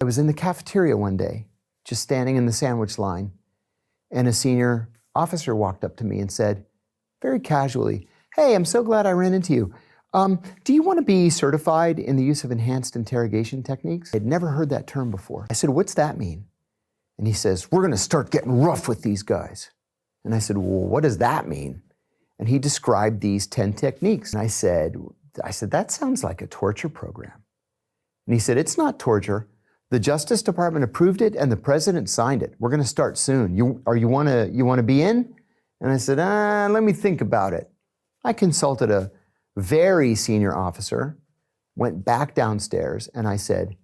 I was in the cafeteria one day, just standing in the sandwich line, and a senior officer walked up to me and said, very casually, "Hey, I'm so glad I ran into you. Do you want to be certified in the use of enhanced interrogation techniques?" I'd never heard that term before. I said, "What's that mean?" And he says, "We're going to start getting rough with these guys." And I said, "Well, what does that mean?" And he described these 10 techniques. And I said, "That sounds like a torture program." And he said, "It's not torture. The Justice Department approved it and the president signed it. We're going to start soon. You want to be in?" And I said, "Let me think about it." I consulted a very senior officer, went back downstairs, and I said,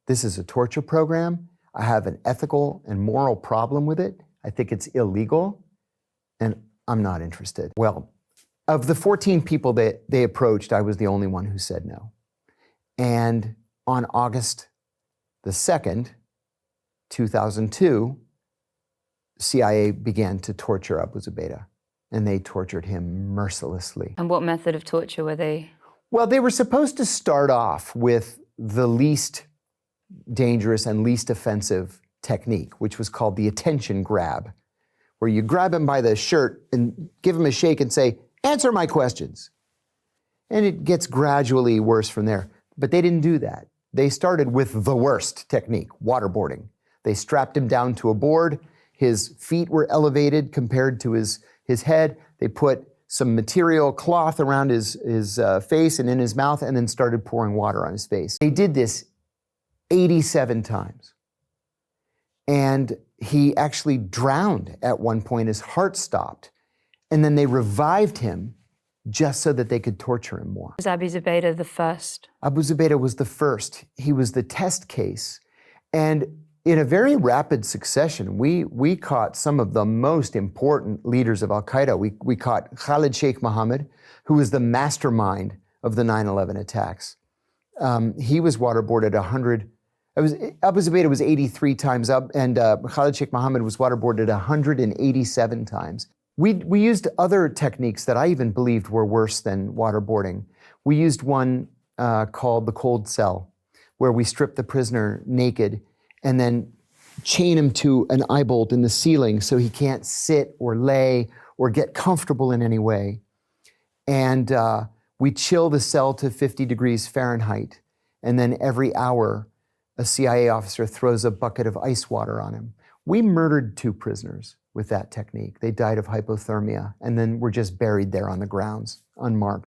"This is a torture program. I have an ethical and moral problem with it. I think it's illegal, and I'm not interested." Well, of the 14 people that they approached, I was the only one who said no. And on August the 2nd, 2002, CIA began to torture Abu Zubaydah, and they tortured him mercilessly. And what method of torture were they? Well, they were supposed to start off with the least dangerous and least offensive technique, which was called the attention grab, where you grab him by the shirt and give him a shake and say, "Answer my questions." And it gets gradually worse from there. But they didn't do that. They started with the worst technique, waterboarding. They strapped him down to a board. His feet were elevated compared to his head. They put some material cloth around his face and in his mouth, and then started pouring water on his face. They did this 87 times. And he actually drowned at one point. His heart stopped. And then they revived him just so that they could torture him more. Was Abu Zubaydah the first? Abu Zubaydah was the first. He was the test case. And in a very rapid succession, we caught some of the most important leaders of al-Qaeda. We caught Khalid Sheikh Mohammed, who was the mastermind of the 9/11 attacks. He was waterboarded 100. Abu Zubaydah was 83 times up, and Khalid Sheikh Mohammed was waterboarded 187 times. We used other techniques that I even believed were worse than waterboarding. We used one called the cold cell, where we stripped the prisoner naked and then chain him to an eye bolt in the ceiling so he can't sit or lay or get comfortable in any way. And we chill the cell to 50 degrees Fahrenheit. And then every hour, a CIA officer throws a bucket of ice water on him. We murdered 2 prisoners with that technique. They died of hypothermia and then were just buried there on the grounds, unmarked.